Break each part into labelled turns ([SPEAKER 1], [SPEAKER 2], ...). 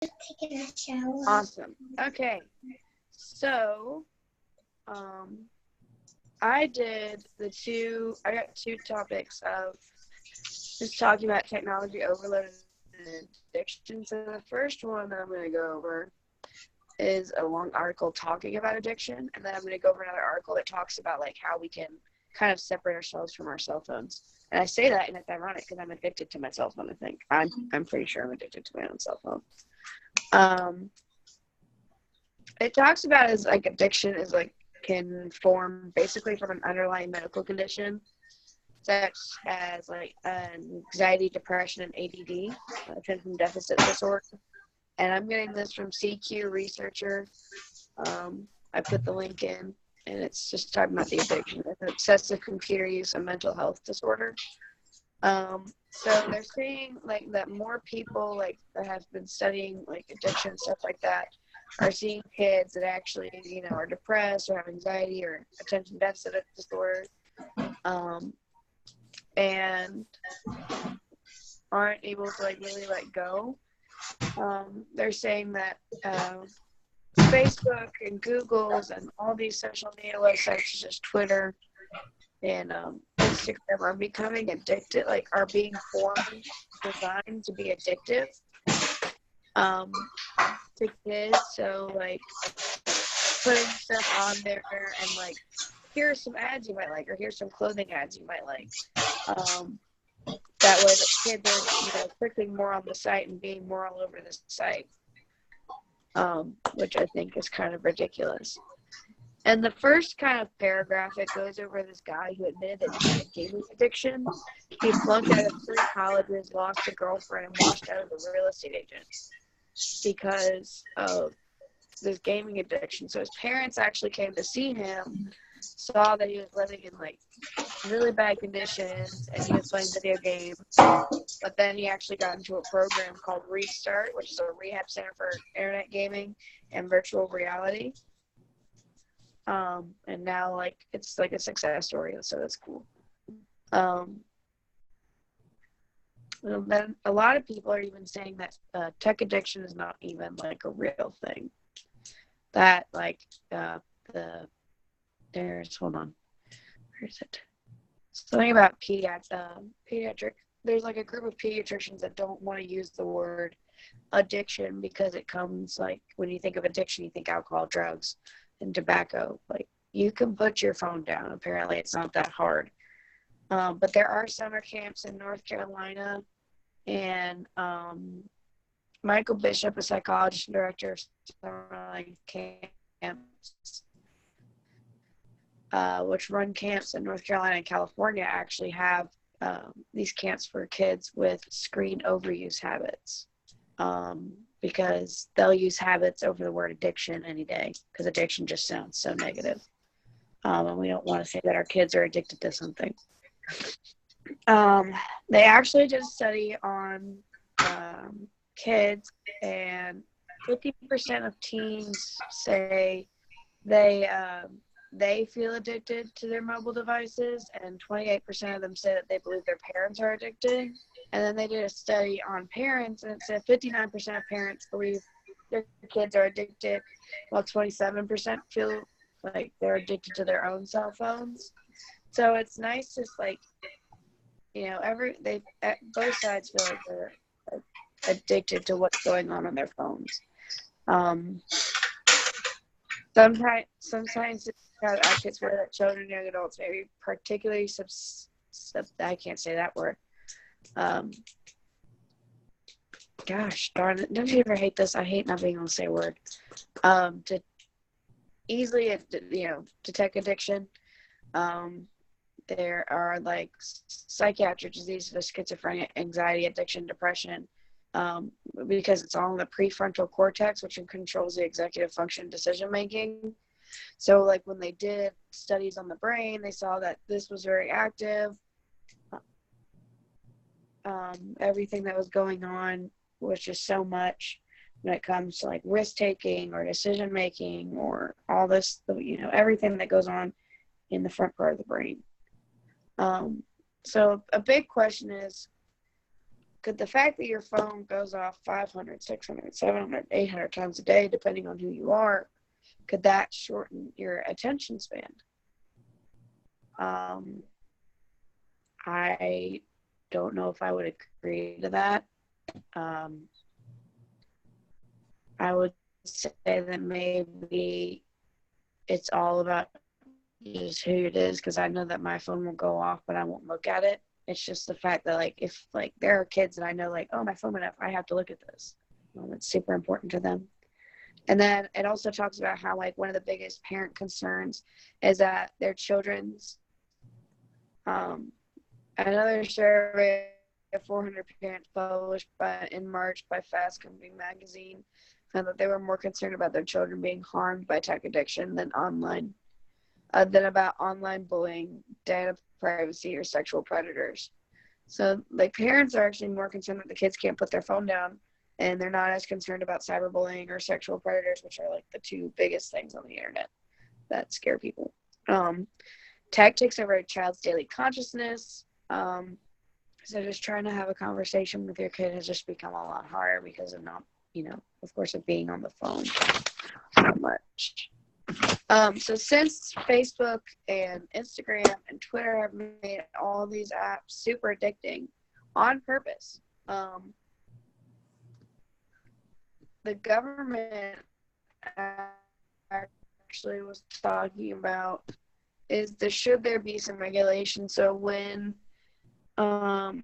[SPEAKER 1] Taking a shower.
[SPEAKER 2] Awesome. Okay. So, I got two topics of just talking about technology overload and addiction. So the first one that I'm going to go over is a long article talking about addiction, and then I'm going to go over another article that talks about like how we can kind of separate ourselves from our cell phones. And I say that, and it's ironic because I'm addicted to my cell phone. I think I'm pretty sure I'm addicted to my own cell phone. Um, it talks about as like addiction is like can form basically from an underlying medical condition such as like anxiety, depression, and ADD, attention deficit disorder. And I'm getting this from CQ Researcher. I put the link in, and it's just talking about the addiction. It's excessive computer use, a mental health disorder. So they're saying like that more people like that have been studying like addiction and stuff like that are seeing kids that actually are depressed or have anxiety or attention deficit disorder, and aren't able to like really let go. They're saying that Facebook and Google's and all these social media websites, such as Twitter and Instagram, are becoming addicted, like are being formed, designed to be addictive to kids. So like putting stuff on there and like here's some ads you might like, or here's some clothing ads you might like. That way the kids are clicking more on the site and being more all over the site, which I think is kind of ridiculous. And the first kind of paragraph, it goes over this guy who admitted that he had a gaming addiction. He flunked out of 3 colleges, lost a girlfriend, and washed out as a real estate agent because of this gaming addiction. So his parents actually came to see him, saw that he was living in like really bad conditions and he was playing video games, but then he actually got into a program called Restart, which is a rehab center for internet gaming and virtual reality. And now like it's like a success story, so that's cool. Then a lot of people are even saying that tech addiction is not even like a real thing. That like hold on, where is it? Something about pediatric. There's like a group of pediatricians that don't want to use the word addiction because it comes like when you think of addiction, you think alcohol, drugs, and tobacco. Like you can put your phone down. Apparently, it's not that hard. But there are summer camps in North Carolina, and Michael Bishop, a psychologist and director of summer camps, which run camps in North Carolina and California, actually have these camps for kids with screen overuse habits, because they'll use habits over the word addiction any day because addiction just sounds so negative. And we don't want to say that our kids are addicted to something. They actually did a study on kids, and 50% of teens say they feel addicted to their mobile devices, and 28% of them say that they believe their parents are addicted. And then they did a study on parents, and it said 59% of parents believe their kids are addicted, while 27% feel like they're addicted to their own cell phones. So it's nice to like, both sides feel like they're addicted to what's going on their phones. Some scientists have actually swear that children and young adults may be particularly I can't say that word. Gosh darn it! Don't you ever hate this? I hate not being able to say a word. To easily, detect addiction. There are like psychiatric diseases, schizophrenia, anxiety, addiction, depression, because it's all in the prefrontal cortex, which controls the executive function decision making. So like when they did studies on the brain, they saw that this was very active. Everything that was going on was just so much when it comes to like risk taking or decision making or all this, everything that goes on in the front part of the brain. So a big question is, could the fact that your phone goes off 500, 600, 700, 800 times a day, depending on who you are, could that shorten your attention span? I don't know if I would agree to that. I would say that maybe it's all about just who it is, because I know that my phone will go off, but I won't look at it. It's just the fact that, like, if, like, there are kids that I know, like, oh, my phone went off, I have to look at this. It's super important to them. And then it also talks about how, like, one of the biggest parent concerns is that their children's, another survey of 400 parents published in March by Fast Company magazine found that they were more concerned about their children being harmed by tech addiction than about online bullying, data privacy, or sexual predators. So, like, parents are actually more concerned that the kids can't put their phone down, and they're not as concerned about cyberbullying or sexual predators, which are, like, the two biggest things on the internet that scare people. Tech takes over a child's daily consciousness. So just trying to have a conversation with your kid has just become a lot harder because of not, of course, of being on the phone so much. So since Facebook and Instagram and Twitter have made all these apps super addicting on purpose, the government actually was talking about should there be some regulation. So when the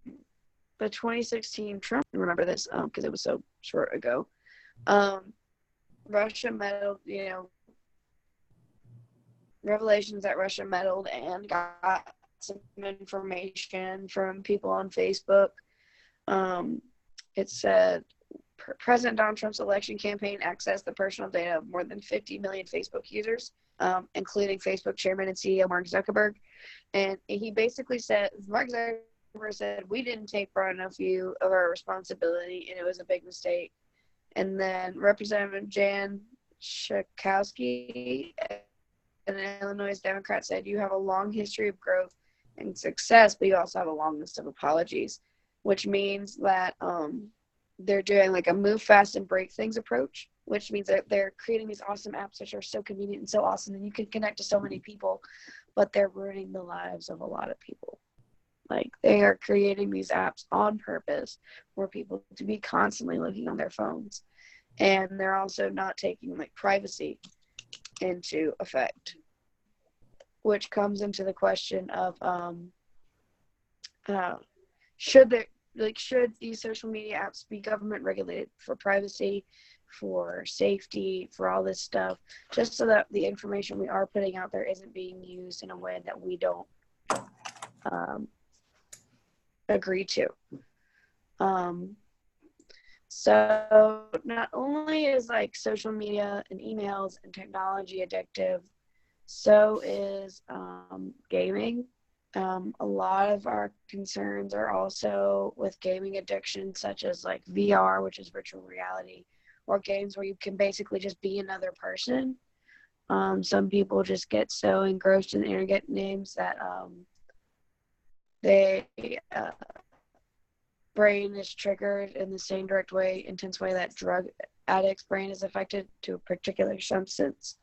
[SPEAKER 2] 2016 Trump, remember this because it was so short ago, Russia meddled, revelations that Russia meddled and got some information from people on Facebook. It said President Donald Trump's election campaign accessed the personal data of more than 50 million Facebook users, including Facebook chairman and CEO Mark Zuckerberg. And he basically said, Mark Zuckerberg said, we didn't take far enough view of our responsibility, and it was a big mistake. And then Representative Jan Schakowsky, an Illinois Democrat, said, you have a long history of growth and success, but you also have a long list of apologies, which means that they're doing like a move fast and break things approach, which means that they're creating these awesome apps which are so convenient and so awesome, and you can connect to so many people, but they're ruining the lives of a lot of people. Like, they are creating these apps on purpose for people to be constantly looking on their phones. And they're also not taking, like, privacy into effect, which comes into the question of should these social media apps be government regulated for privacy, for safety, for all this stuff, just so that the information we are putting out there isn't being used in a way that we don't agree to. So not only is like social media and emails and technology addictive, so is gaming. A lot of our concerns are also with gaming addiction, such as like VR, which is virtual reality, or games where you can basically just be another person. Some people just get so engrossed in internet names that they brain is triggered in the same intense way that drug addicts' brain is affected to a particular substance.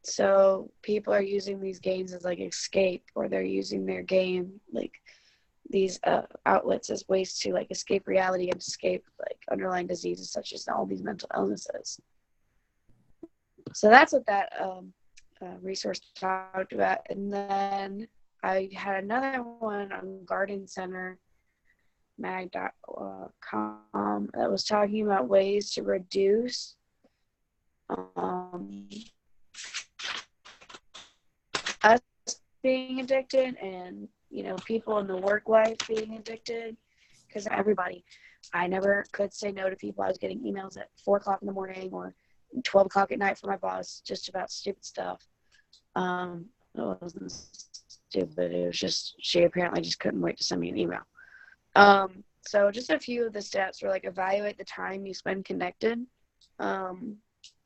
[SPEAKER 2] So people are using these games as like escape, or they're using their game, like these outlets, as ways to like escape reality and escape like underlying diseases such as all these mental illnesses. So that's what that resource talked about. And then I had another one on Garden Center mag.com that was talking about ways to reduce us being addicted, and people in the work life being addicted, because I never could say no to people. I was getting emails at 4:00 in the morning or 12 o'clock at night from my boss just about stupid stuff. It wasn't stupid, it was just she apparently just couldn't wait to send me an email. So just a few of the steps were like, evaluate the time you spend connected.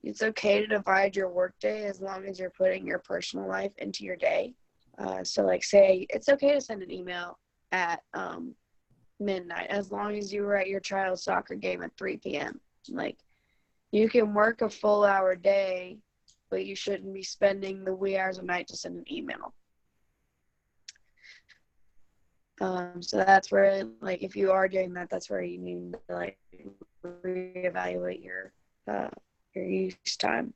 [SPEAKER 2] It's okay to divide your workday as long as you're putting your personal life into your day. So like, say it's okay to send an email at midnight, as long as you were at your child's soccer game at 3 p.m. Like, you can work a full hour day, but you shouldn't be spending the wee hours of night to send an email. So that's where, like, if you are doing that, that's where you need to, like, reevaluate your use time.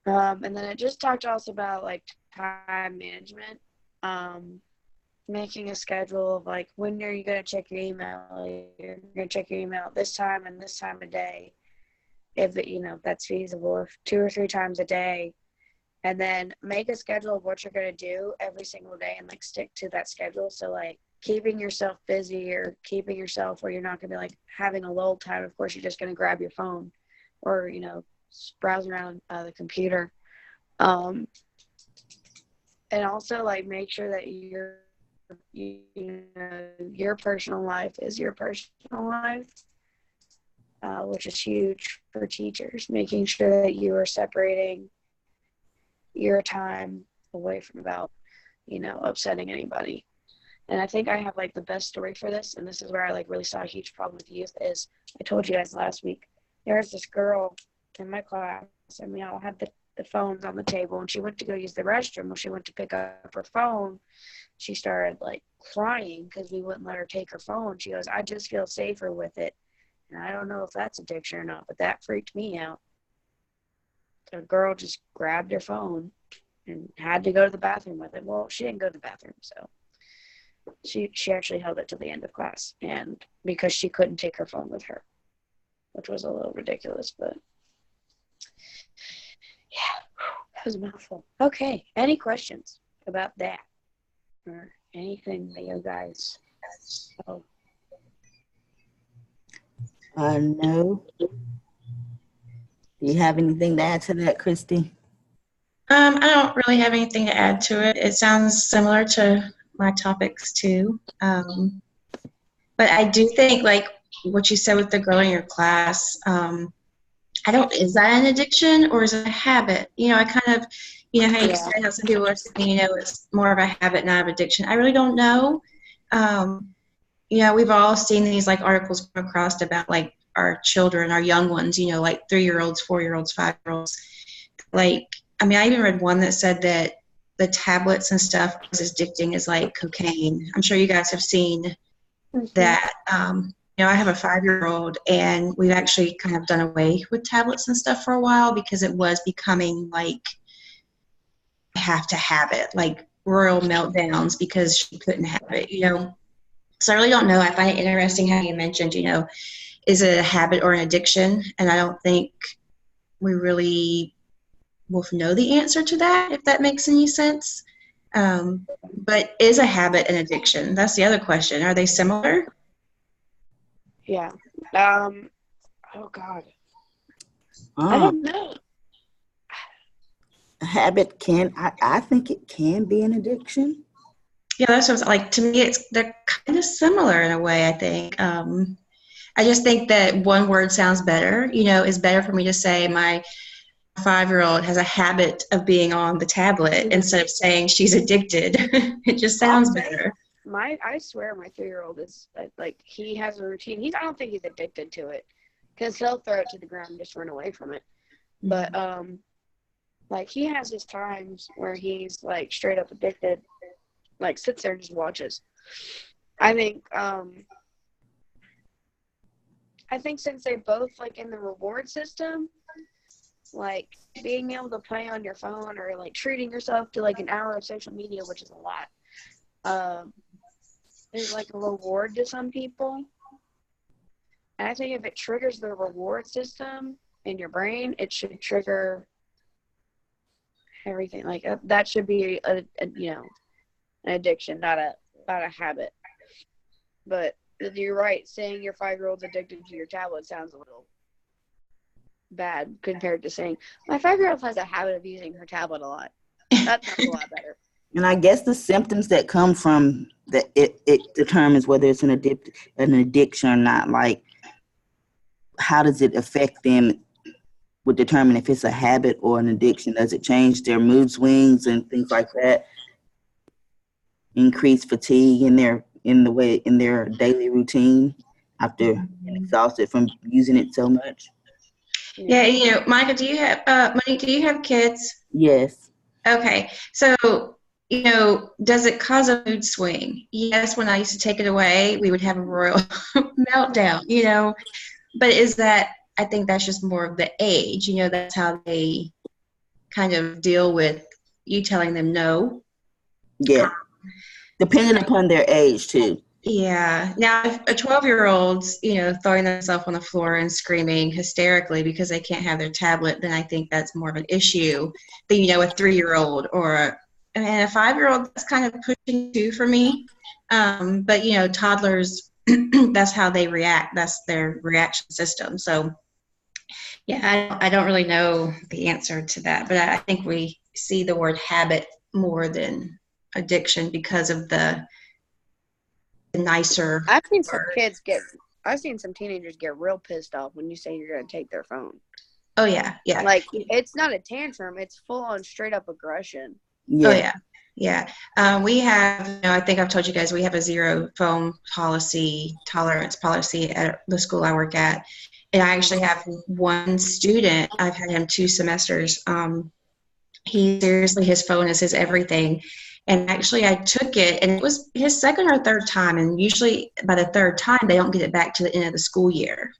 [SPEAKER 2] And then it just talked also about, like, time management, making a schedule of, like, when are you going to check your email? You're going to check your email this time and this time of day, if it, that's feasible, if 2 or 3 times a day. And then make a schedule of what you're going to do every single day and, like, stick to that schedule. So, like, keeping yourself busy or keeping yourself where you're not going to be, like, having a lull time. Of course, you're just going to grab your phone or, browse around the computer. And also, like, make sure that your personal life is your personal life, which is huge for teachers, making sure that you are separating your time away from about, upsetting anybody. And I think I have, like, the best story for this, and this is where I, like, really saw a huge problem with youth, is I told you guys last week, there was this girl in my class, and we all had the phones on the table, and she went to go use the restroom. When she went to pick up her phone, she started, like, crying because we wouldn't let her take her phone. She goes, I just feel safer with it. And I don't know if that's addiction or not, but that freaked me out. The girl just grabbed her phone and had to go to the bathroom with it. Well, she didn't go to the bathroom, so she actually held it to the end of class, and because she couldn't take her phone with her, which was a little ridiculous, but yeah, that was a mouthful. Okay, any questions about that or anything that you guys
[SPEAKER 1] No. Do you have anything to add to that, Christy?
[SPEAKER 3] I don't really have anything to add to it. It sounds similar to my topics too. But I do think, like what you said with the girl in your class, is that an addiction or is it a habit? I kind of, how you said how some people are saying, it's more of a habit, not of addiction. I really don't know. We've all seen these, like, articles come across about, like, our children, our young ones, like 3-year-olds, 4-year-olds, 5-year-olds. Like, I even read one that said that the tablets and stuff is as addicting as, like, cocaine. I'm sure you guys have seen that. I have a 5-year-old, and we've actually kind of done away with tablets and stuff for a while because it was becoming, like, I have to have it, like royal meltdowns because she couldn't have it, So I really don't know. I find it interesting how you mentioned, is it a habit or an addiction? And I don't think we really will know the answer to that, if that makes any sense. But is a habit an addiction? That's the other question. Are they similar?
[SPEAKER 2] Yeah. Oh, God. I don't know.
[SPEAKER 1] A habit I think it can be an addiction.
[SPEAKER 3] Yeah, that's what like, to me, they're kind of similar in a way, I think. I just think that one word sounds better, is better for me to say my 5-year-old has a habit of being on the tablet instead of saying she's addicted. It just sounds better.
[SPEAKER 2] I swear my 3-year-old is, like, he has a routine. I don't think he's addicted to it because he'll throw it to the ground and just run away from it. But, like, he has his times where he's, like, straight up addicted, like, sits there and just watches. I think since they're both, like, in the reward system, like, being able to play on your phone or, like, treating yourself to, like, an hour of social media, which is a lot, is, like, a reward to some people. And I think if it triggers the reward system in your brain, it should trigger everything. Like, that should be an addiction, not a habit. But you're right, saying your 5-year-old's addicted to your tablet sounds a little bad compared to saying my 5-year-old has a habit of using her tablet a lot. That sounds a lot better.
[SPEAKER 1] And I guess the symptoms that come from that, it determines whether it's an addiction or not. Like, how does it affect them would determine if it's a habit or an addiction. Does it change their mood swings and things like that? Increase fatigue in their in their daily routine after being exhausted from using it so much.
[SPEAKER 3] Yeah, Monica, Monique, do you have kids?
[SPEAKER 1] Yes.
[SPEAKER 3] Okay, so does it cause a mood swing? Yes, when I used to take it away, we would have a royal meltdown, but I think that's just more of the age, that's how they kind of deal with you telling them no.
[SPEAKER 1] Yeah. Depending upon their age too.
[SPEAKER 3] Yeah. Now, if a 12-year-old's, throwing themselves on the floor and screaming hysterically because they can't have their tablet, then I think that's more of an issue than, a 3-year-old and a 5-year-old. That's kind of pushing too for me. But, toddlers, that's how they react. That's their reaction system. So, yeah, I don't really know the answer to that, but I think we see the word habit more than addiction because of the nicer
[SPEAKER 2] I've seen some teenagers get real pissed off when you say you're going to take their phone.
[SPEAKER 3] Oh yeah.
[SPEAKER 2] Like, it's not a tantrum, it's full on straight up aggression.
[SPEAKER 1] Yeah.
[SPEAKER 3] Oh yeah. We have, I think I've told you guys, we have a zero phone tolerance policy at the school I work at. And I actually have one student, I've had him 2 semesters. His phone is his everything. And actually, I took it, and it was his second or third time. And usually, by the third time, they don't get it back to the end of the school year.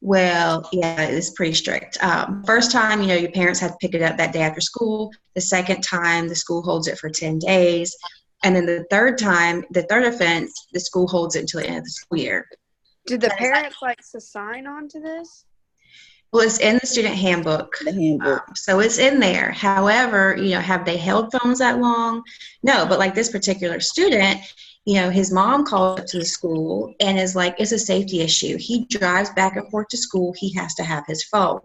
[SPEAKER 3] Well, yeah, it's pretty strict. First time, your parents had to pick it up that day after school. The second time, the school holds it for 10 days. And then the third time, the third offense, the school holds it until the end of the school year.
[SPEAKER 2] Did the parents to sign on to this?
[SPEAKER 3] Well, it's in the student handbook. So it's in there. However, have they held phones that long? No, but like this particular student, his mom called up to the school and is like, it's a safety issue. He drives back and forth to school. He has to have his phone.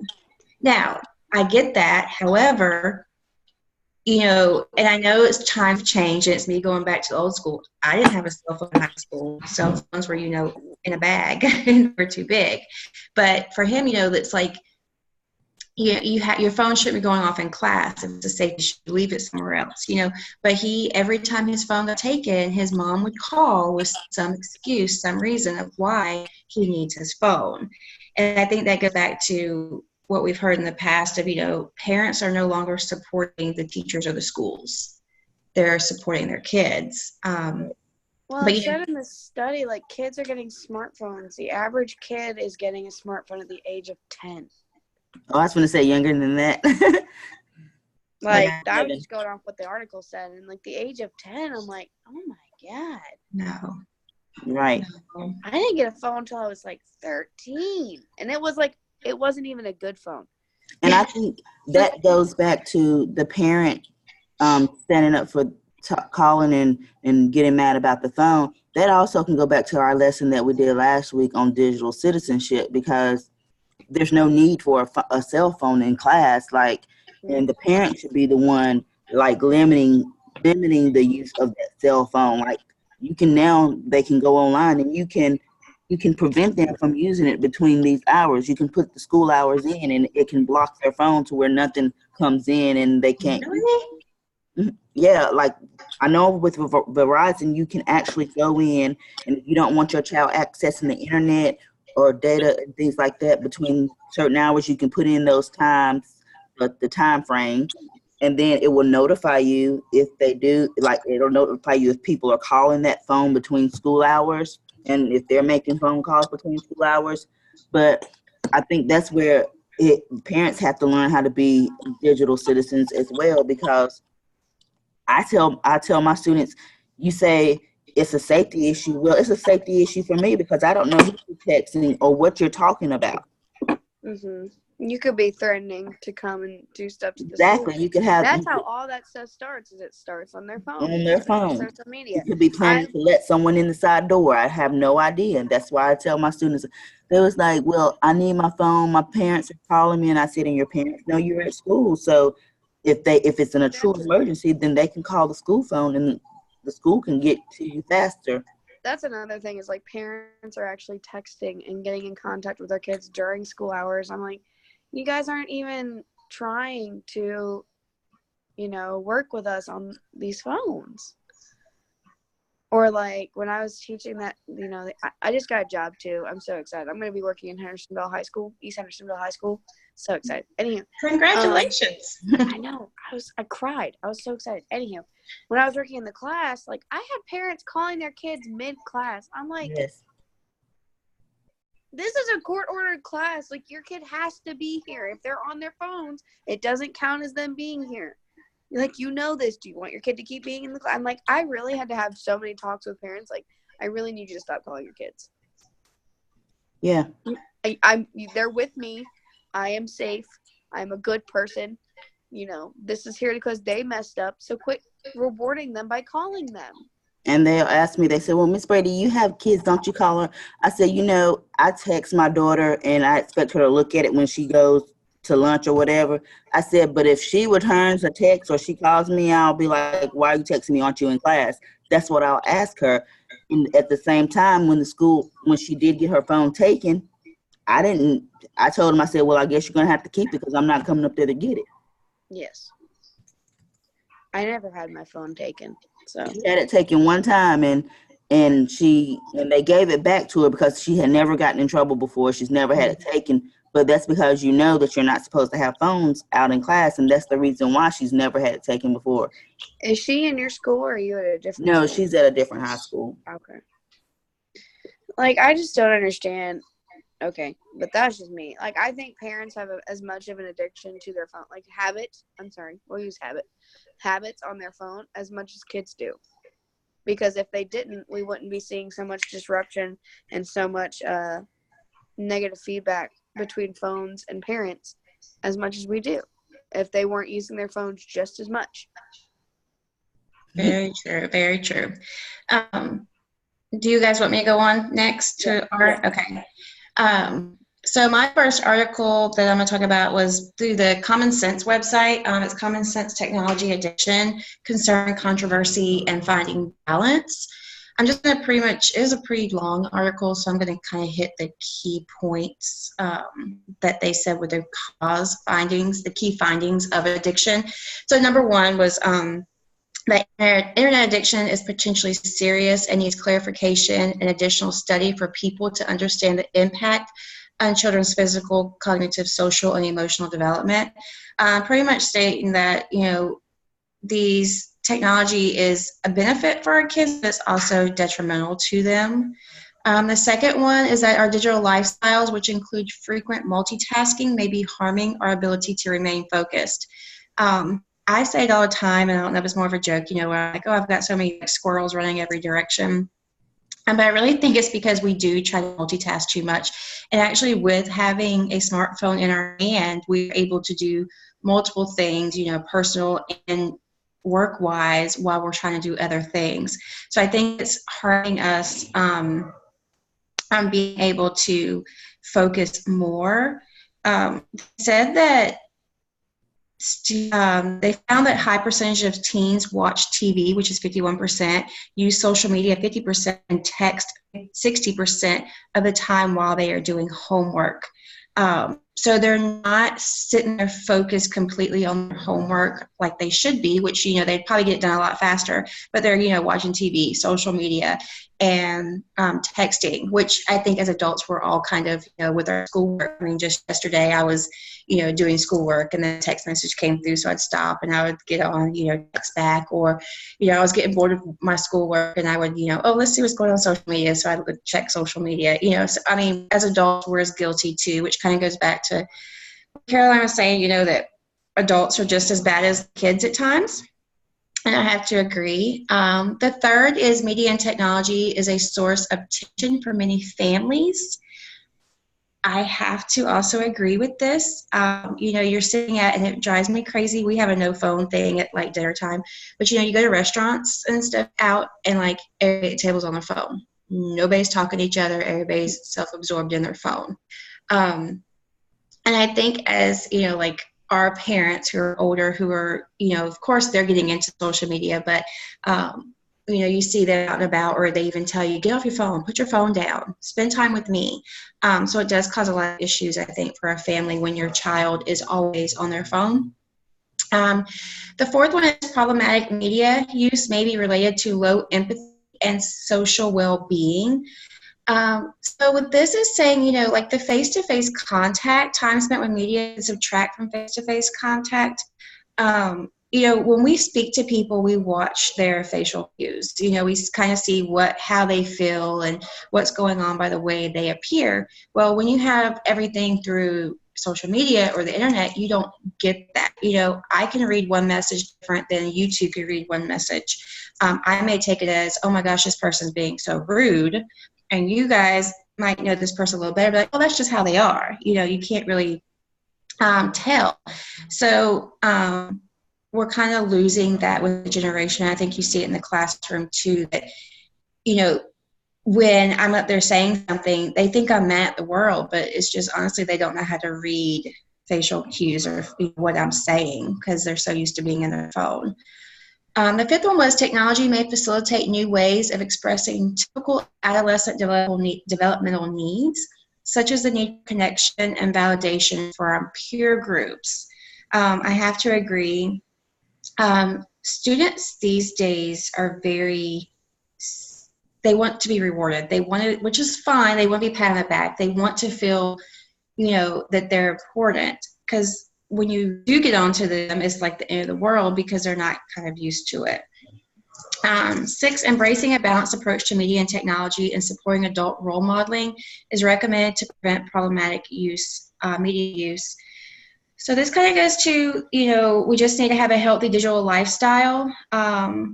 [SPEAKER 3] Now, I get that. However, and I know it's time to change, and it's me going back to the old school. I didn't have a cell phone in high school. Cell phones were, in a bag and were too big. But for him, it's like, your phone shouldn't be going off in class. If it's a safety issue, leave it somewhere else, But every time his phone got taken, his mom would call with some excuse, some reason of why he needs his phone. And I think that goes back to what we've heard in the past of, parents are no longer supporting the teachers or the schools. They're supporting their kids.
[SPEAKER 2] Well, it said in the study, kids are getting smartphones. The average kid is getting a smartphone at the age of 10.
[SPEAKER 1] Oh, I was going to say younger than that.
[SPEAKER 2] I was just going off what the article said. And, the age of 10, I'm like, oh, my God.
[SPEAKER 3] No.
[SPEAKER 1] Right.
[SPEAKER 3] No.
[SPEAKER 2] I didn't get a phone until I was, 13. And it was, it wasn't even a good phone.
[SPEAKER 1] And I think that goes back to the parent standing up for calling and getting mad about the phone. That also can go back to our lesson that we did last week on digital citizenship, because there's no need for a cell phone in class. And the parent should be the one limiting the use of that cell phone. They can go online and you can prevent them from using it between these hours. You can put the school hours in and it can block their phone to where nothing comes in and they can't.
[SPEAKER 3] Really?
[SPEAKER 1] Yeah, I know with Verizon, you can actually go in, and if you don't want your child accessing the internet or data and things like that between certain hours, you can put in those times, the time frame, and then it will notify you if they do. It'll notify you if people are calling that phone between school hours and if they're making phone calls between school hours. But I think that's where parents have to learn how to be digital citizens as well, because I tell my students, you say it's a safety issue. Well, it's a safety issue for me because I don't know who you're texting or what you're talking about.
[SPEAKER 2] Mm-hmm. You could be threatening to come and do stuff to the
[SPEAKER 1] Exactly.
[SPEAKER 2] school.
[SPEAKER 1] You could have.
[SPEAKER 2] That's how all that stuff starts. It starts on their phone.
[SPEAKER 1] On their phone.
[SPEAKER 2] Social media.
[SPEAKER 1] You could be planning to let someone in the side door. I have no idea. And that's why I tell my students, they was like, well, I need my phone. My parents are calling me. And I said, and your parents know you're at school. So if it's in a true emergency, then they can call the school phone and the school can get to you faster.
[SPEAKER 2] That's another thing is parents are actually texting and getting in contact with their kids during school hours. I'm like, you guys aren't even trying to, work with us on these phones. Or like when I was teaching that, I just got a job too. I'm so excited. I'm going to be working in Hendersonville High School, East Hendersonville High School. So excited. Anyhow,
[SPEAKER 3] Congratulations.
[SPEAKER 2] I know. I cried. I was so excited. Anyhow, when I was working in the class, like I had parents calling their kids mid-class. I'm like,
[SPEAKER 1] Yes.
[SPEAKER 2] this is a court-ordered class. Like your kid has to be here. If they're on their phones, it doesn't count as them being here. Like, this. Do you want your kid to keep being in the class? I'm like, I really had to have so many talks with parents. Like, I really need you to stop calling your kids.
[SPEAKER 1] Yeah.
[SPEAKER 2] They're with me. I am safe. I'm a good person. This is here because they messed up. So quit rewarding them by calling them.
[SPEAKER 1] And they'll ask me, they say, well, Miss Brady, you have kids, don't you call her? I said, I text my daughter and I expect her to look at it when she goes to lunch or whatever. I said, but if she returns a text or she calls me, I'll be like, why are you texting me? Aren't you in class? That's what I'll ask her. And at the same time, when she did get her phone taken, I told him, I said, well, I guess you're going to have to keep it because I'm not coming up there to get it.
[SPEAKER 2] Yes. I never had my phone taken. So
[SPEAKER 1] she had it taken one time and they gave it back to her because she had never gotten in trouble before. She's never had it taken. But that's because that you're not supposed to have phones out in class, and that's the reason why she's never had it taken before.
[SPEAKER 2] Is she in your school or are you at a different
[SPEAKER 1] No,
[SPEAKER 2] school?
[SPEAKER 1] she's at a different high school.
[SPEAKER 2] Okay. Like, I just don't understand. Okay, but that's just me. Like, I think parents have as much of an addiction to their phone. Like, we'll use habits on their phone as much as kids do. Because if they didn't, we wouldn't be seeing so much disruption and so much negative feedback between phones and parents as much as we do if they weren't using their phones just as much.
[SPEAKER 3] Very true. Very true. Do you guys want me to go on next to art? Okay. So my first article that I'm going to talk about was through the Common Sense website. It's Common Sense Technology Addiction, Concern, Controversy, and Finding Balance. I'm just going to it is a pretty long article, so I'm going to kind of hit the key points that they said were the the key findings of addiction. So number one was that internet addiction is potentially serious and needs clarification and additional study for people to understand the impact on children's physical, cognitive, social, and emotional development. Pretty much stating that, these technology is a benefit for our kids, but it's also detrimental to them. The second one is that our digital lifestyles, which include frequent multitasking, may be harming our ability to remain focused. I say it all the time, and I don't know if it's more of a joke, where I'm like, oh, I've got so many squirrels running every direction. But I really think it's because we do try to multitask too much. And actually, with having a smartphone in our hand, we're able to do multiple things, personal and work-wise, while we're trying to do other things. So I think it's hurting us on being able to focus more. Said that they found that high percentage of teens watch TV, which is 51%, use social media 50%, and text 60% of the time while they are doing homework. So they're not sitting there focused completely on their homework like they should be, which, they'd probably get it done a lot faster, but they're, watching TV, social media, and texting, which I think as adults we're all kind of, with our schoolwork. I mean, just yesterday I was, doing schoolwork and then a text message came through, so I'd stop and I would get on, text back, or, I was getting bored of my schoolwork and I would, oh, let's see what's going on social media. So I would check social media, so, I mean, as adults, we're as guilty too, which kind of goes back to Caroline was saying, that adults are just as bad as kids at times. And I have to agree. The third is media and technology is a source of tension for many families. I have to also agree with this. You're sitting at, and it drives me crazy, we have a no phone thing at like dinner time, but you go to restaurants and stuff out and like every table's on their phone. Nobody's talking to each other. Everybody's self-absorbed in their phone. And I think as, like our parents who are older, who are, of course they're getting into social media, but, you see them out and about, or they even tell you, get off your phone, put your phone down, spend time with me. So it does cause a lot of issues, I think, for a family when your child is always on their phone. The fourth one is problematic media use may be related to low empathy and social well-being. So what this is saying, you know, like the face-to-face contact, time spent with media can subtract from face-to-face contact. You know, when we speak to people, we watch their facial cues. You know, we kind of see how they feel and what's going on by the way they appear. Well, when you have everything through social media or the internet, you don't get that. You know, I can read one message different than you two could read one message. I may take it as, oh my gosh, this person's being so rude. And you guys might know this person a little better, but like, oh, that's just how they are. You know, you can't really tell. So we're kind of losing that with the generation. I think you see it in the classroom too, that, you know, when I'm up there saying something, they think I'm mad at the world, but it's just honestly they don't know how to read facial cues or what I'm saying because they're so used to being in their phone. The fifth one was technology may facilitate new ways of expressing typical adolescent developmental needs, such as the need for connection and validation for our peer groups. I have to agree. Students these days are they want to be rewarded. They want to, which is fine. They want to be pat on the back. They want to feel, you know, that they're important, because when you do get onto them, it's like the end of the world because they're not kind of used to it. 6, embracing a balanced approach to media and technology and supporting adult role modeling is recommended to prevent problematic media use. So this kind of goes to, you know, we just need to have a healthy digital lifestyle,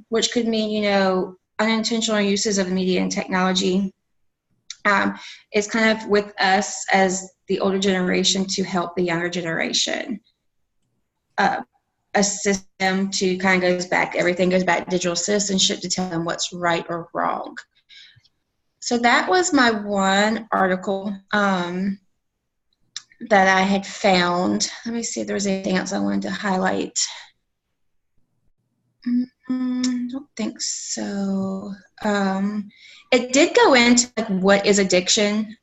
[SPEAKER 3] which could mean, you know, unintentional uses of media and technology. It's kind of with us as the older generation to help the younger generation. A system to kind of everything goes back to digital citizenship to tell them what's right or wrong. So that was my one article that I had found. Let me see if there was anything else I wanted to highlight. I don't think so. It did go into like, what is addiction.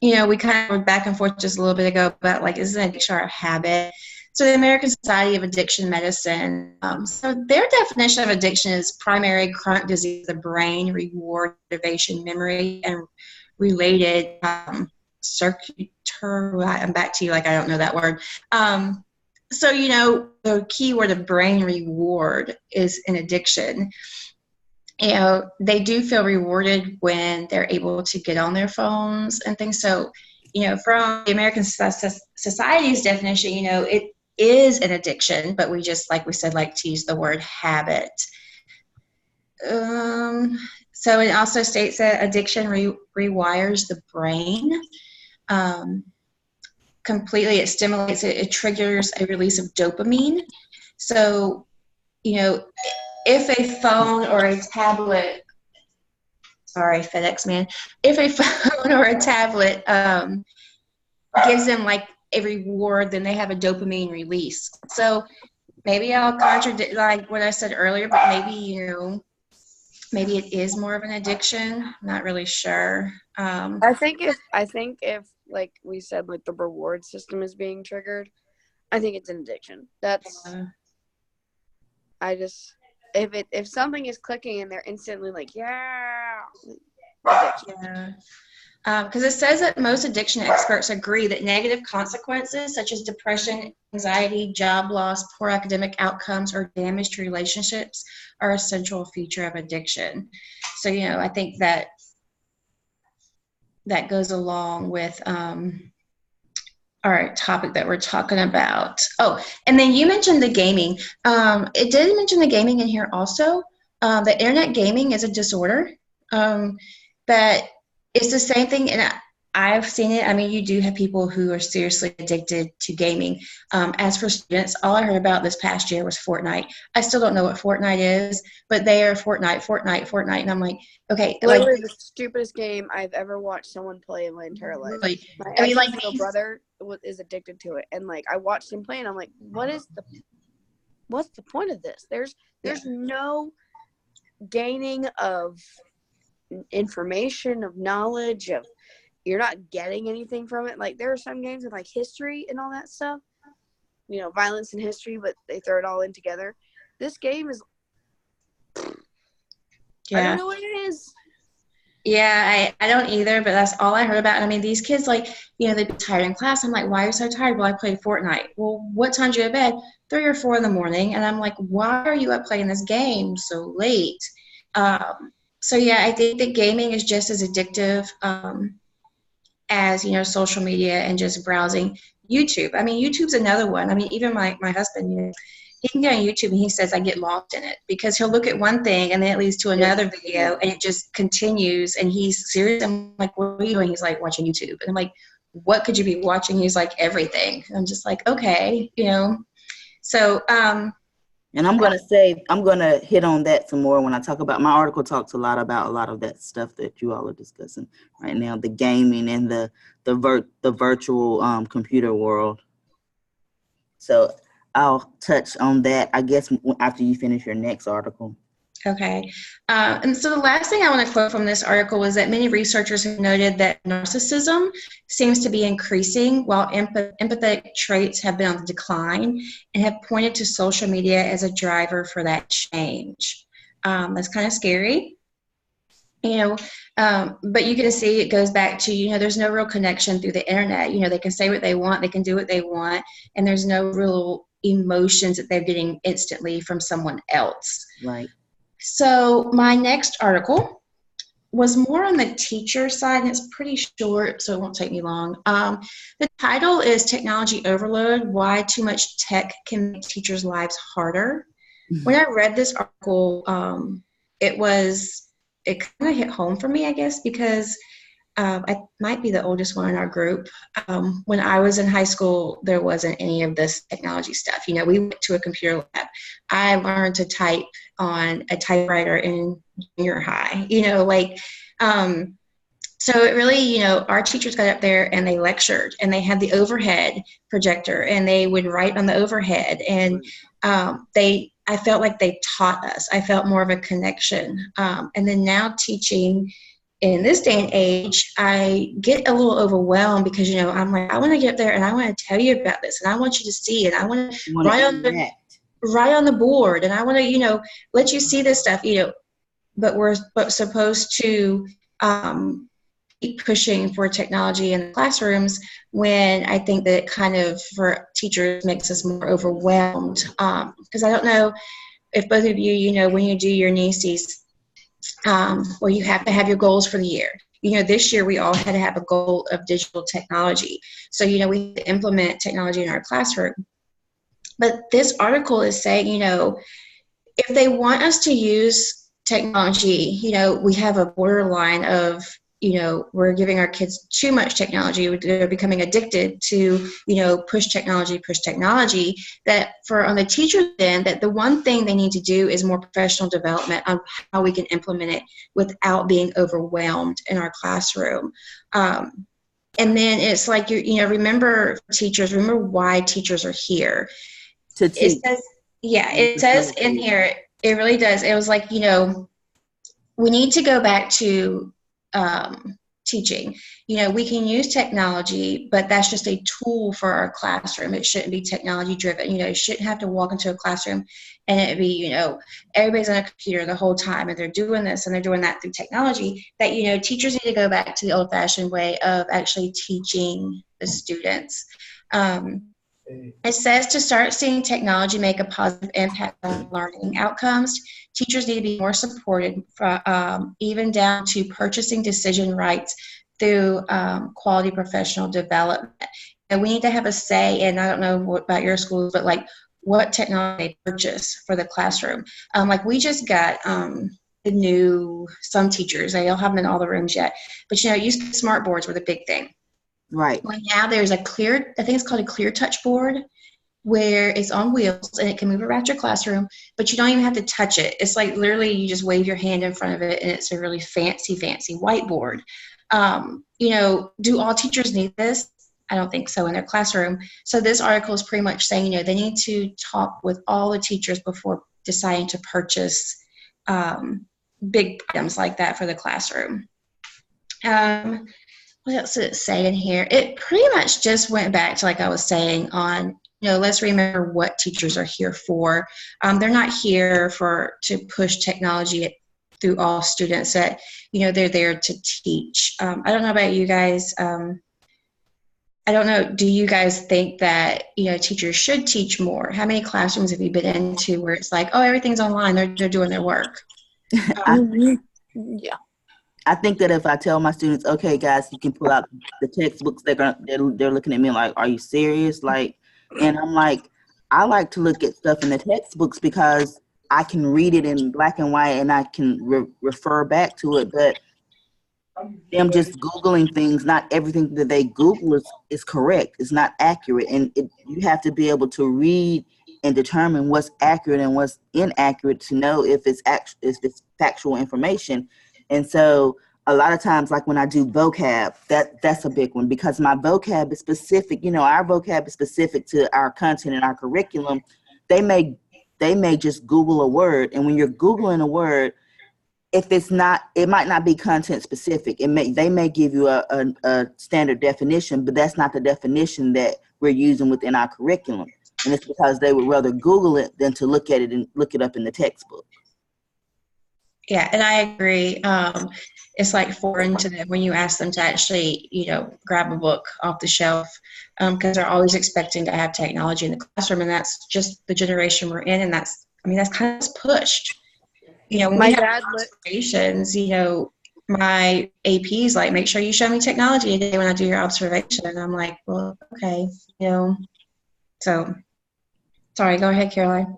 [SPEAKER 3] You know, we kind of went back and forth just a little bit ago about like, is an addiction or a habit? So the American Society of Addiction Medicine, so their definition of addiction is primary chronic disease of the brain, reward, motivation, memory, and related I'm back to you like I don't know that word. So, you know, the key word of brain reward is an addiction. You know, they do feel rewarded when they're able to get on their phones and things. So, you know, from the American Society's definition, you know, it is an addiction, but we just, like we said, like to use the word habit. So it also states that addiction rewires the brain. Completely, it stimulates it, it triggers a release of dopamine. So, you know, if a phone or a tablet, sorry, FedEx man, if a phone or a tablet gives them like a reward, then they have a dopamine release. So maybe I'll contradict like what I said earlier, but maybe, you know, maybe it is more of an addiction. I'm not really sure.
[SPEAKER 2] I think if like we said, like the reward system is being triggered, I think it's an addiction. That's if something is clicking and they're instantly like, yeah, addiction.
[SPEAKER 3] Yeah. Because it says that most addiction experts agree that negative consequences such as depression, anxiety, job loss, poor academic outcomes, or damage to relationships are a central feature of addiction. So, you know, I think that goes along with our topic that we're talking about. Oh, and then you mentioned the gaming. It did mention the gaming in here also. The internet gaming is a disorder that it's the same thing, and I've seen it. I mean, you do have people who are seriously addicted to gaming. As for students, all I heard about this past year was Fortnite. I still don't know what Fortnite is, but they are Fortnite, and I'm like, okay.
[SPEAKER 2] Literally
[SPEAKER 3] like,
[SPEAKER 2] the stupidest game I've ever watched someone play in my entire life.
[SPEAKER 3] Really?
[SPEAKER 2] My
[SPEAKER 3] I mean, like,
[SPEAKER 2] little brother is addicted to it, and like I watched him play, and I'm like, what's the point of this? There's no gaining of information, of knowledge, of you're not getting anything from it. Like there are some games with like history and all that stuff, you know, violence and history, but they throw it all in together. This game is I don't
[SPEAKER 3] Yeah.
[SPEAKER 2] know what it is.
[SPEAKER 3] Yeah, I don't either, but that's all I heard about. And I mean, these kids, like, they'd be tired in class. I'm like, why are you so tired? Well, I played Fortnite. Well, what time do you go to bed? 3 or 4 in the morning. And I'm like, why are you up playing this game so late? So yeah, I think that gaming is just as addictive as, social media and just browsing YouTube. I mean, YouTube's another one. I mean, even my husband, he can get on YouTube and he says I get lost in it because he'll look at one thing and then it leads to another video and it just continues and he's serious. I'm like, what are you doing? He's like, watching YouTube. And I'm like, what could you be watching? He's like, everything. And I'm just like, okay, So,
[SPEAKER 1] And I'm gonna hit on that some more when I talk about my article. Talks a lot about a lot of that stuff that you all are discussing right now, the gaming and the virtual computer world. So I'll touch on that, I guess, after you finish your next article.
[SPEAKER 3] Okay. And so the last thing I want to quote from this article was that many researchers have noted that narcissism seems to be increasing while empathetic traits have been on the decline and have pointed to social media as a driver for that change. That's kind of scary. But you can see it goes back to, there's no real connection through the internet. They can say what they want, they can do what they want, and there's no real emotions that they're getting instantly from someone else.
[SPEAKER 1] Right.
[SPEAKER 3] So my next article was more on the teacher side, and it's pretty short, so it won't take me long. The title is Technology Overload, Why Too Much Tech Can Make Teachers' Lives Harder. Mm-hmm. When I read this article, it kind of hit home for me, I guess, because I might be the oldest one in our group. When I was in high school, there wasn't any of this technology stuff. We went to a computer lab. I learned to type on a typewriter in junior high, so it really, our teachers got up there and they lectured and they had the overhead projector and they would write on the overhead and I felt like they taught us. I felt more of a connection. And then now teaching in this day and age, I get a little overwhelmed because, I'm like, I want to get up there and I want to tell you about this and I want you to see it. I want to write on the board and I want to, let you see this stuff, but we're supposed to keep pushing for technology in the classrooms when I think that it kind of, for teachers, makes us more overwhelmed. Because I don't know if both of you, when you do your NECs, where you have to have your goals for the year. This year we all had to have a goal of digital technology. So, we had to implement technology in our classroom. But this article is saying, if they want us to use technology, we have a borderline of, we're giving our kids too much technology. They're becoming addicted to, push technology, that for on the teacher's end, that the one thing they need to do is more professional development on how we can implement it without being overwhelmed in our classroom. And then it's like, remember why teachers are here.
[SPEAKER 1] To teach.
[SPEAKER 3] It says in here, it really does. It was like, we need to go back to teaching. We can use technology, but that's just a tool for our classroom. It shouldn't be technology driven. You shouldn't have to walk into a classroom and it be, everybody's on a computer the whole time and they're doing this and they're doing that through technology. That, teachers need to go back to the old fashioned way of actually teaching the students. It says to start seeing technology make a positive impact on learning outcomes, teachers need to be more supported, even down to purchasing decision rights through quality professional development. And we need to have a say in, I don't know what about your schools, but like what technology they purchase for the classroom. Like we just got some teachers, they don't have them in all the rooms yet, but used to be smart boards were the big thing.
[SPEAKER 1] Right.
[SPEAKER 3] Well, now there's I think it's called a Clear Touch board, where it's on wheels and it can move around your classroom, but you don't even have to touch it. It's like literally you just wave your hand in front of it and it's a really fancy whiteboard. Do all teachers need this? I don't think so in their classroom. So this article is pretty much saying, they need to talk with all the teachers before deciding to purchase big items like that for the classroom. What else did it say in here? It pretty much just went back to, like I was saying, on, let's remember what teachers are here for. They're not here to push technology through all students, that, you know, they're there to teach. I don't know about you guys. I don't know, do you guys think that, you know, teachers should teach more? How many classrooms have you been into where it's like, oh, everything's online, they're doing their work?
[SPEAKER 4] Yeah.
[SPEAKER 1] I think that if I tell my students, okay, guys, you can pull out the textbooks, they're looking at me like, are you serious? Like, and I'm like, I like to look at stuff in the textbooks because I can read it in black and white and I can refer back to it. But them just Googling things, not everything that they Google is correct. It's not accurate. And you have to be able to read and determine what's accurate and what's inaccurate to know if it's factual information. And so a lot of times, like when I do vocab, that's a big one because my vocab is specific. You know, our vocab is specific to our content and our curriculum. They may just Google a word. And when you're Googling a word, if it's not, it might not be content specific. They may give you a standard definition, but that's not the definition that we're using within our curriculum. And it's because they would rather Google it than to look at it and look it up in the textbook.
[SPEAKER 3] Yeah, and I agree. It's like foreign to them when you ask them to actually, you know, grab a book off the shelf, because they're always expecting to have technology in the classroom, and that's just the generation we're in, and that's kind of pushed. You know, when we have observations, you know, my AP's like, make sure you show me technology today when I do your observation. And I'm like, well, okay, you know. So, sorry, go ahead, Caroline.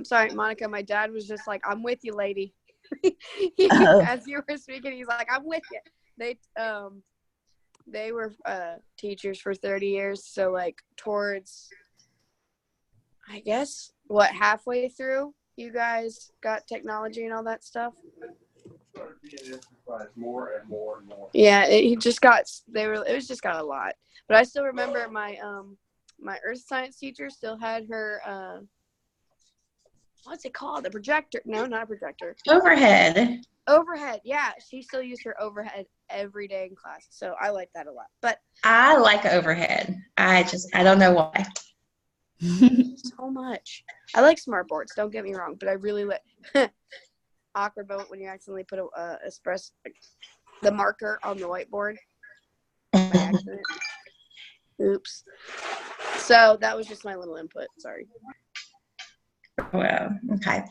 [SPEAKER 2] Sorry, Monica, my dad was just like, I'm with you, lady. As you were speaking, he's like, I'm with you. They were teachers for 30 years, so like towards, I guess, halfway through, you guys got technology and all that stuff? More and more and more. Yeah, it just got a lot. But I still remember my earth science teacher still had her what's it called? The projector. No, not a projector.
[SPEAKER 3] Overhead.
[SPEAKER 2] Overhead, yeah. She still used her overhead every day in class. So I like that a lot. But
[SPEAKER 3] I like overhead. I don't know why.
[SPEAKER 2] So much. I like smart boards, don't get me wrong, but I really like awkward moment when you accidentally put the marker on the whiteboard by accident. Oops. So that was just my little input. Sorry.
[SPEAKER 3] Well, okay.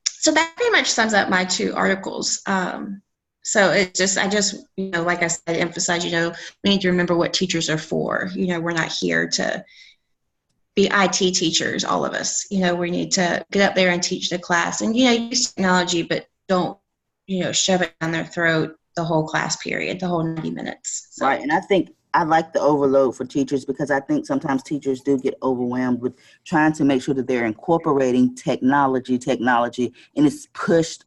[SPEAKER 3] So that pretty much sums up my two articles. So I just, you know, like I said, emphasize, you know, we need to remember what teachers are for. You know, we're not here to be IT teachers, all of us. You know, we need to get up there and teach the class and, you know, use technology, but don't, you know, shove it down their throat the whole class period, the whole 90 minutes. So.
[SPEAKER 1] Right. And I think I like the overload for teachers because I think sometimes teachers do get overwhelmed with trying to make sure that they're incorporating technology, and it's pushed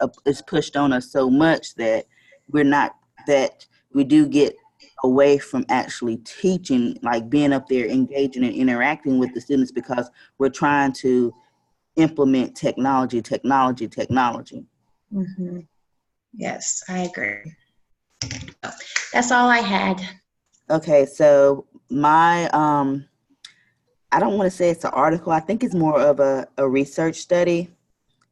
[SPEAKER 1] on us so much that we do get away from actually teaching, like being up there, engaging and interacting with the students because we're trying to implement technology.
[SPEAKER 3] Mm-hmm. Yes, I agree. So, that's all I had.
[SPEAKER 1] Okay, so my, I don't want to say it's an article. I think it's more of a research study,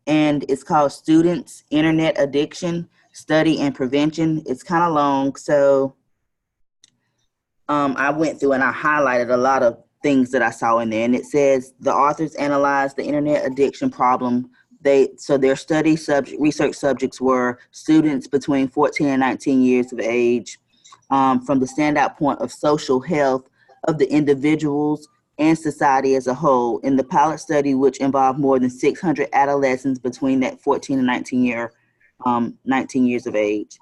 [SPEAKER 1] and it's called Students, Internet Addiction, Study and Prevention. It's kind of long, so I went through and I highlighted a lot of things that I saw in there, and it says the authors analyzed the internet addiction problem. Their research subjects were students between 14 and 19 years of age, from the standout point of social health of the individuals and society as a whole. In the pilot study, which involved more than 600 adolescents between that 14 and 19 years of age.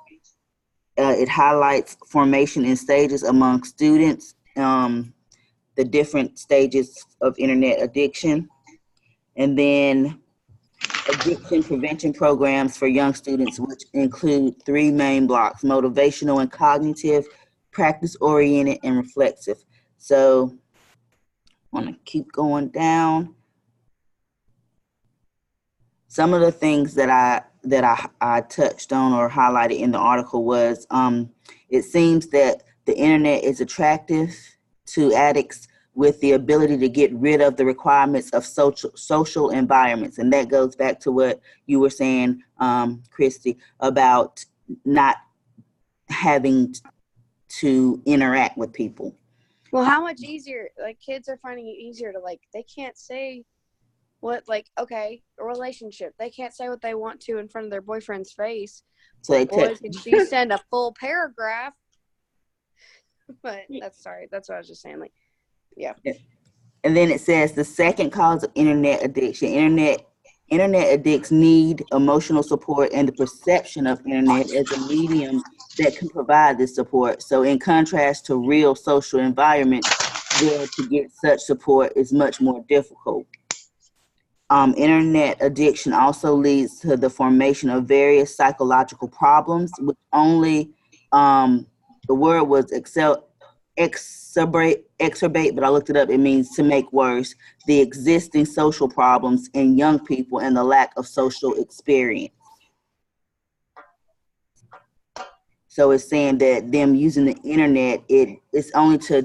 [SPEAKER 1] It highlights formation and stages among students, the different stages of internet addiction, and then addiction prevention programs for young students, which include 3 main blocks: motivational and cognitive, practice-oriented, and reflexive. So I want to keep going down. Some of the things that I touched on or highlighted in the article was it seems that the internet is attractive to addicts, with the ability to get rid of the requirements of social environments. And that goes back to what you were saying, Christy, about not having to interact with people.
[SPEAKER 2] Well, how much easier, like, kids are finding it easier to, like, they can't say what, like, okay, a relationship. They can't say what they want to in front of their boyfriend's face.
[SPEAKER 1] So they
[SPEAKER 2] Boy, can she send a full paragraph. But that's what I was just saying. Like, yeah.
[SPEAKER 1] And then it says the second cause of internet addiction. Internet addicts need emotional support and the perception of internet as a medium that can provide this support. So in contrast to real social environments where to get such support is much more difficult. Internet addiction also leads to the formation of various psychological problems, which only, the word was exacerbate, but I looked it up. It means to make worse the existing social problems in young people and the lack of social experience. So it's saying that them using the internet, it's only to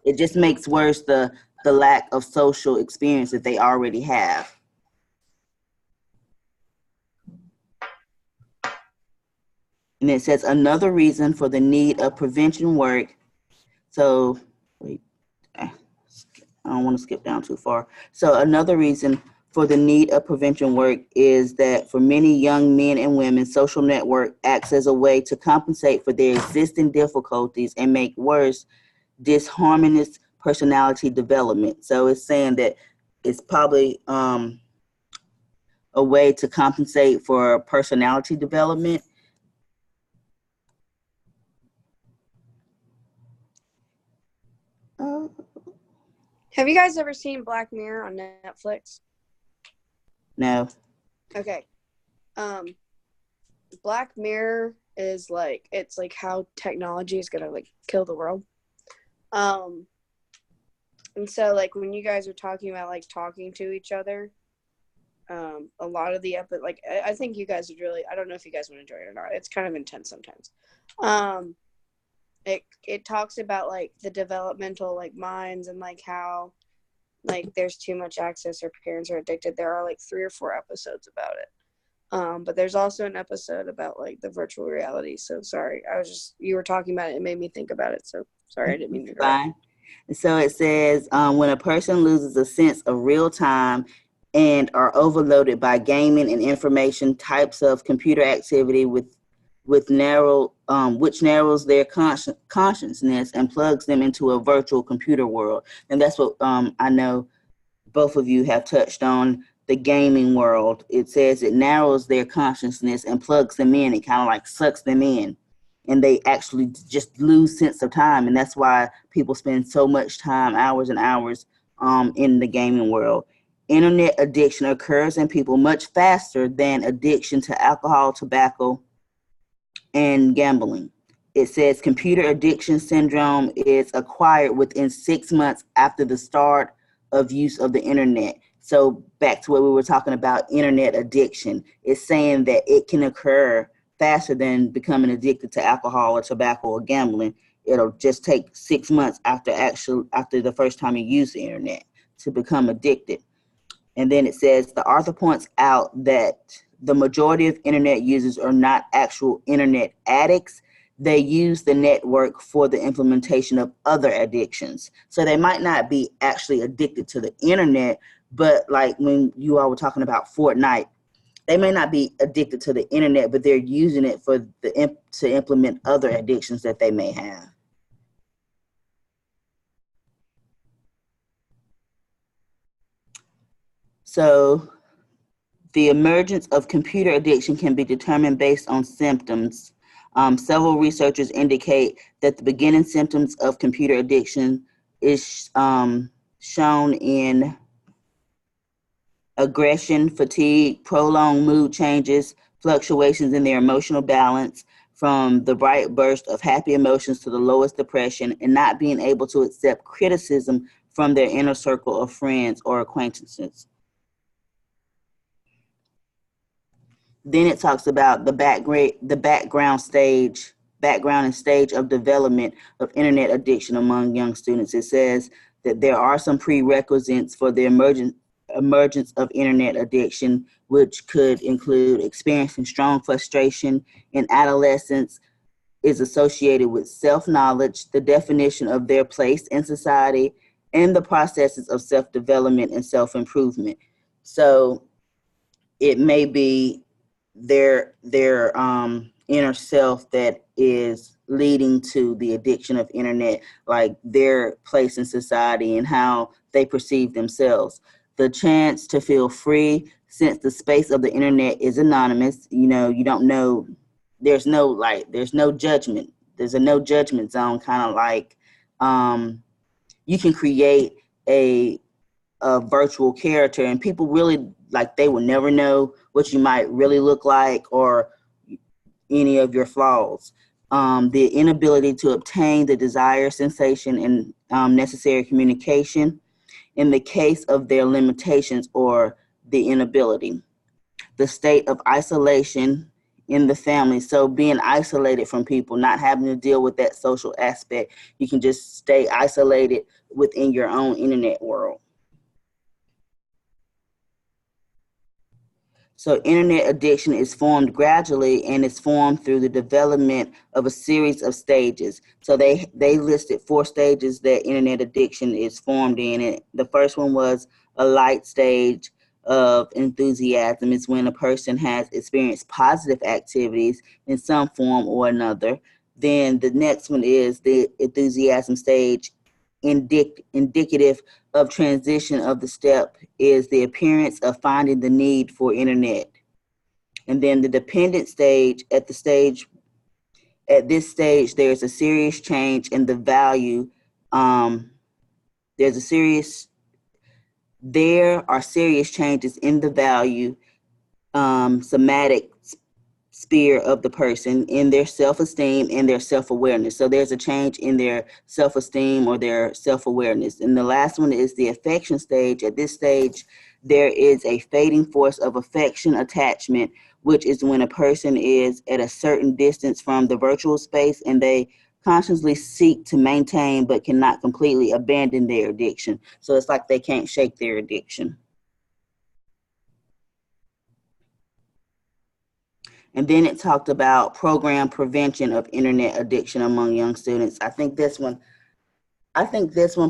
[SPEAKER 1] it just makes worse the lack of social experience that they already have. And it says another reason for the need of prevention work. So, wait, I don't want to skip down too far. So another reason for the need of prevention work is that for many young men and women, social network acts as a way to compensate for their existing difficulties and make worse disharmonious personality development. So it's saying that it's probably a way to compensate for personality development.
[SPEAKER 2] Have you guys ever seen Black Mirror on Netflix?
[SPEAKER 1] No.
[SPEAKER 2] Okay. Black Mirror is like, it's like how technology is gonna like kill the world. And so like when you guys are talking about like talking to each other, a lot of the like I think you guys would really, I don't know if you guys would enjoy it or not. It's kind of intense sometimes. It talks about like the developmental like minds and like how like there's too much access or parents are addicted. There are like 3 or 4 episodes about it. But there's also an episode about like the virtual reality. So sorry, you were talking about it. It made me think about it. So sorry, I didn't mean to interrupt.
[SPEAKER 1] Fine. So it says when a person loses a sense of real time and are overloaded by gaming and information types of computer activity which narrows their consciousness and plugs them into a virtual computer world. And that's what I know both of you have touched on, the gaming world. It says it narrows their consciousness and plugs them in. It kind of like sucks them in. And they actually just lose sense of time. And that's why people spend so much time, hours and hours, in the gaming world. Internet addiction occurs in people much faster than addiction to alcohol, tobacco, and gambling. It says computer addiction syndrome is acquired within 6 months after the start of use of the internet. So back to what we were talking about, internet addiction. It's saying that it can occur faster than becoming addicted to alcohol or tobacco or gambling. It'll just take 6 months after the first time you use the internet to become addicted. And then it says the author points out that the majority of internet users are not actual internet addicts. They use the network for the implementation of other addictions. So they might not be actually addicted to the internet, but like when you all were talking about Fortnite, they may not be addicted to the internet, but they're using it to implement other addictions that they may have. So the emergence of computer addiction can be determined based on symptoms. Several researchers indicate that the beginning symptoms of computer addiction is shown in aggression, fatigue, prolonged mood changes, fluctuations in their emotional balance, from the bright burst of happy emotions to the lowest depression, and not being able to accept criticism from their inner circle of friends or acquaintances. Then it talks about the background and stage of development of internet addiction among young students. It says that there are some prerequisites for the emergence of internet addiction, which could include experiencing strong frustration in adolescence, is associated with self-knowledge, the definition of their place in society, and the processes of self-development and self-improvement. So it may be their inner self that is leading to the addiction of internet, like their place in society and how they perceive themselves. The chance to feel free, since the space of the internet is anonymous, you don't know, there's no judgment. There's a no judgment zone, kind of like you can create a virtual character and people really, like, they will never know what you might really look like or any of your flaws. The inability to obtain the desired sensation and necessary communication in the case of their limitations or the inability. The state of isolation in the family. So being isolated from people, not having to deal with that social aspect. You can just stay isolated within your own internet world. So internet addiction is formed gradually and is formed through the development of a series of stages. So they listed 4 stages that internet addiction is formed in. And the first one was a light stage of enthusiasm. It's when a person has experienced positive activities in some form or another. Then the next one is the enthusiasm stage. Indicative of transition of the step is the appearance of finding the need for internet. And then the dependent stage, at this stage, there's a serious change in the value. There are serious changes in the value, somatic sphere of the person, in their self-esteem and their self-awareness. So there's a change in their self-esteem or their self-awareness. And the last one is the affection stage. At this stage, there is a fading force of affection attachment, which is when a person is at a certain distance from the virtual space and they consciously seek to maintain but cannot completely abandon their addiction. So it's like they can't shake their addiction. And then it talked about program prevention of internet addiction among young students. I think this one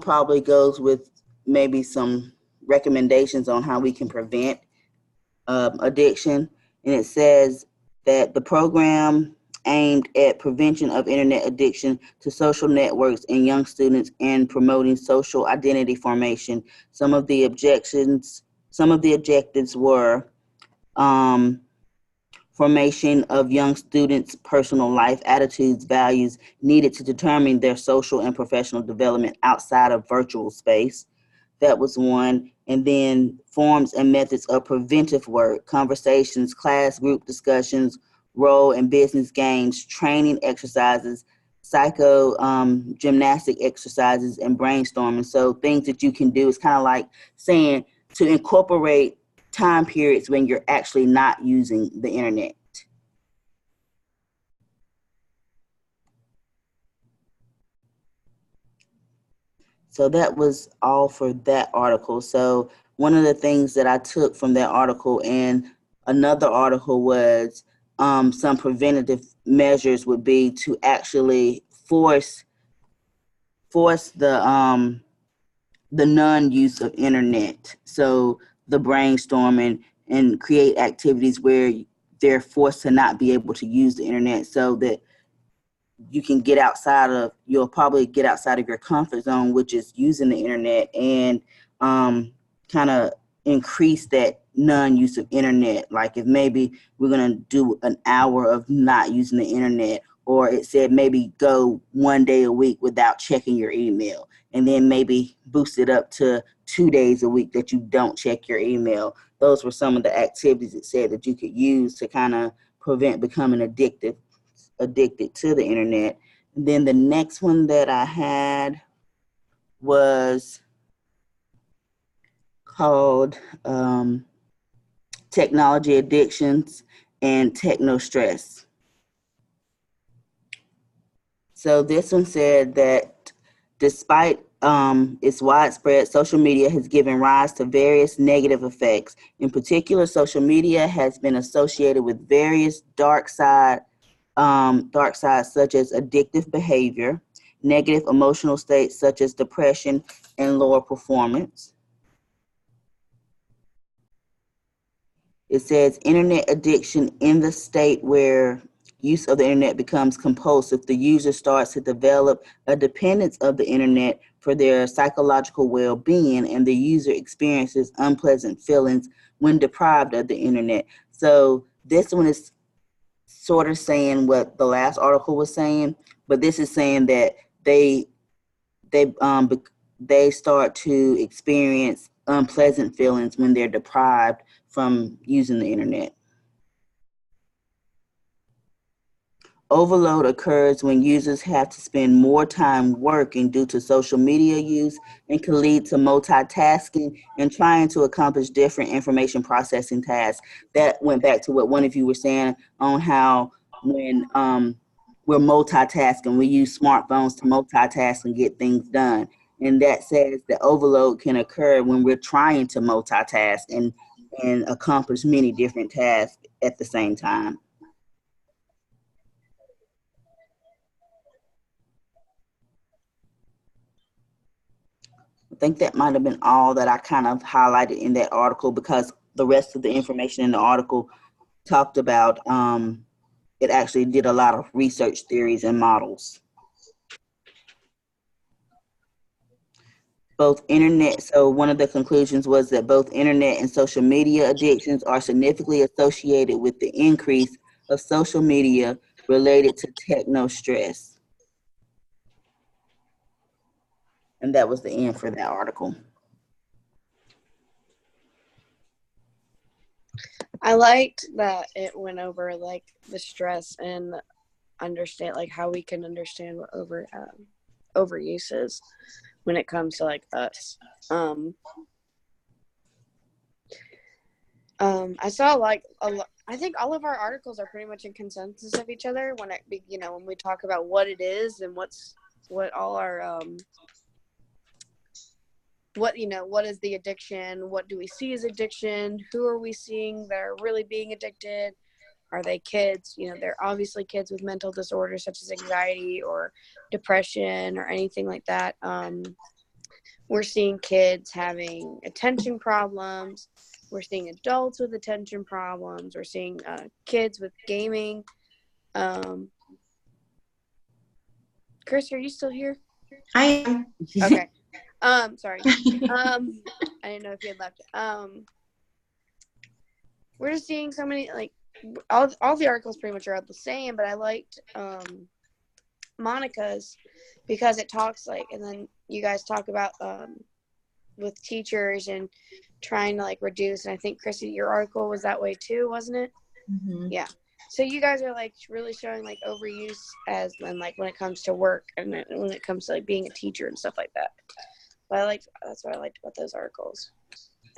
[SPEAKER 1] probably goes with maybe some recommendations on how we can prevent addiction. And it says that the program aimed at prevention of internet addiction to social networks in young students and promoting social identity formation. Some of the objectives were formation of young students' personal life, attitudes, values needed to determine their social and professional development outside of virtual space. That was one. And then forms and methods of preventive work, conversations, class group discussions, role and business games, training exercises, gymnastic exercises, and brainstorming. So things that you can do is kind of like saying to incorporate time periods when you're actually not using the internet. So that was all for that article. So one of the things that I took from that article and another article was some preventative measures would be to actually force the non-use of internet. So the brainstorming and create activities where they're forced to not be able to use the internet, so that you can you'll probably get outside of your comfort zone, which is using the internet, and kind of increase that non-use of internet. Like if maybe we're going to do an hour of not using the internet, or it said maybe go 1 day a week without checking your email, and then maybe boost it up to 2 days a week that you don't check your email. Those were some of the activities it said that you could use to kind of prevent becoming addicted to the internet. And then the next one that I had was called technology addictions and techno stress. So this one said that despite it's widespread. Social media has given rise to various negative effects. In particular, social media has been associated with various dark sides such as addictive behavior, negative emotional states such as depression and lower performance. It says internet addiction in the state where use of the internet becomes compulsive. The user starts to develop a dependence of the internet for their psychological well-being, and the user experiences unpleasant feelings when deprived of the internet. So this one is sort of saying what the last article was saying, but this is saying that they start to experience unpleasant feelings when they're deprived from using the internet. Overload occurs when users have to spend more time working due to social media use and can lead to multitasking and trying to accomplish different information processing tasks. That went back to what one of you were saying on how when we're multitasking, we use smartphones to multitask and get things done. And that says that overload can occur when we're trying to multitask and accomplish many different tasks at the same time. I think that might have been all that I kind of highlighted in that article, because the rest of the information in the article talked about, it actually did a lot of research theories and models. So one of the conclusions was that both internet and social media addictions are significantly associated with the increase of social media related to techno stress. And that was the end for that article.
[SPEAKER 2] I liked that it went over like the stress and understand like how we can understand what overuse is when it comes to like us. I saw like I think all of our articles are pretty much in consensus of each other when when we talk about what it is and what all our what is the addiction? What do we see as addiction? Who are we seeing that are really being addicted? Are they kids? They're obviously kids with mental disorders such as anxiety or depression or anything like that. We're seeing kids having attention problems. We're seeing adults with attention problems. We're seeing kids with gaming. Chris, are you still here?
[SPEAKER 3] I am.
[SPEAKER 2] Okay. Sorry. I didn't know if you had left. We're just seeing so many, like, all the articles pretty much are the same, but I liked Monica's because it talks like, and then you guys talk about with teachers and trying to like reduce, and I think Chrissy, your article was that way too, wasn't it?
[SPEAKER 3] Mm-hmm.
[SPEAKER 2] Yeah. So you guys are like really showing like overuse as and like when it comes to work and when it comes to like being a teacher and stuff like that. But that's what I liked about those articles.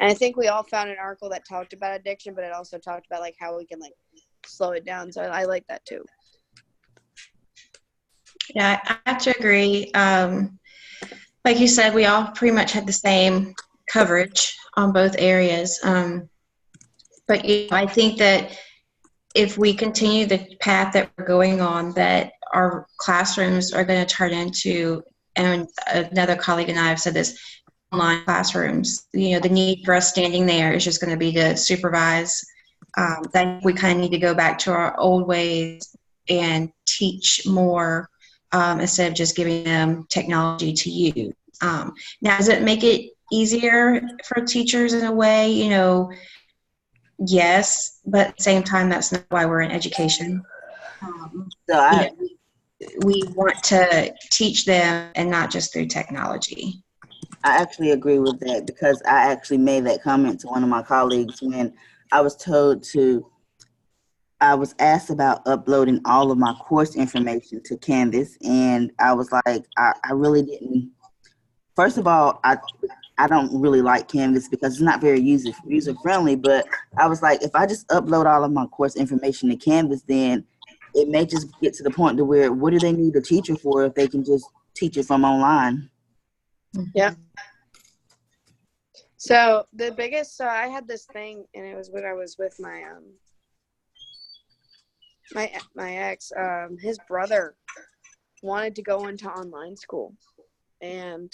[SPEAKER 2] And I think we all found an article that talked about addiction, but it also talked about like how we can like slow it down. So I like that too.
[SPEAKER 3] Yeah, I have to agree. Like you said, we all pretty much had the same coverage on both areas. But I think that if we continue the path that we're going on, that our classrooms are going to turn into, and another colleague and I have said this, online classrooms. The need for us standing there is just going to be to supervise. Then we kind of need to go back to our old ways and teach more instead of just giving them technology to use. Now, does it make it easier for teachers in a way? Yes, but at the same time, that's not why we're in education. We want to teach them and not just through technology.
[SPEAKER 1] I actually agree with that, because I actually made that comment to one of my colleagues when I was asked about uploading all of my course information to Canvas, and I was like, I really didn't. First of all, I don't really like Canvas because it's not very user friendly, but I was like, if I just upload all of my course information to Canvas, then it may just get to the point to where, what do they need a teacher for if they can just teach it from online?
[SPEAKER 2] Yeah. So I had this thing, and it was when I was with my my ex. His brother wanted to go into online school, and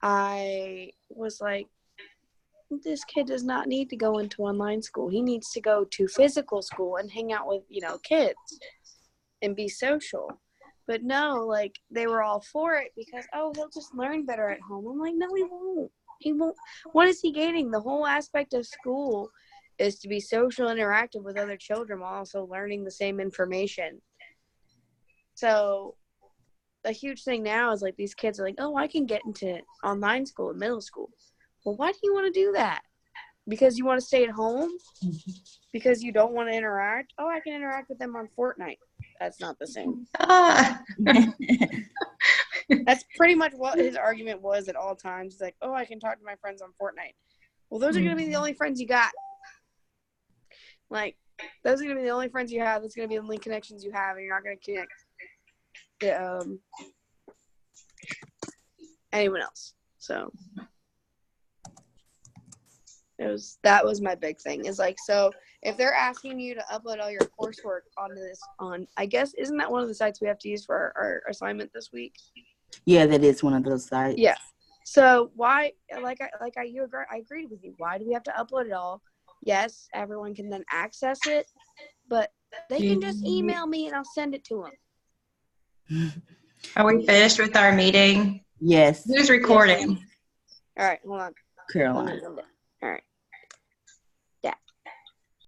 [SPEAKER 2] I was like, this kid does not need to go into online school. He needs to go to physical school and hang out with, kids and be social. But no, like, they were all for it because, he'll just learn better at home. I'm like, no, he won't. He won't. What is he gaining? The whole aspect of school is to be social, interactive with other children while also learning the same information. So a huge thing now is, like, these kids are like, I can get into online school in middle school. Well, why do you want to do that? Because you want to stay at home? Because you don't want to interact? I can interact with them on Fortnite. That's not the same. That's pretty much what his argument was at all times. He's like, I can talk to my friends on Fortnite. Well, those are going to be the only friends you got. Like, those are going to be the only friends you have. That's going to be the only connections you have, and you're not going to connect to anyone else. So that was my big thing. Is like, so if they're asking you to upload all your coursework onto this, I guess, isn't that one of the sites we have to use for our assignment this week?
[SPEAKER 1] Yeah, that is one of those sites.
[SPEAKER 2] Yeah. So why, I agreed with you. Why do we have to upload it all? Yes, everyone can then access it, but they can just email me and I'll send it to them.
[SPEAKER 3] Are we finished with our meeting?
[SPEAKER 1] Yes.
[SPEAKER 3] Who's recording?
[SPEAKER 2] All right, hold on.
[SPEAKER 1] Caroline.
[SPEAKER 2] All right.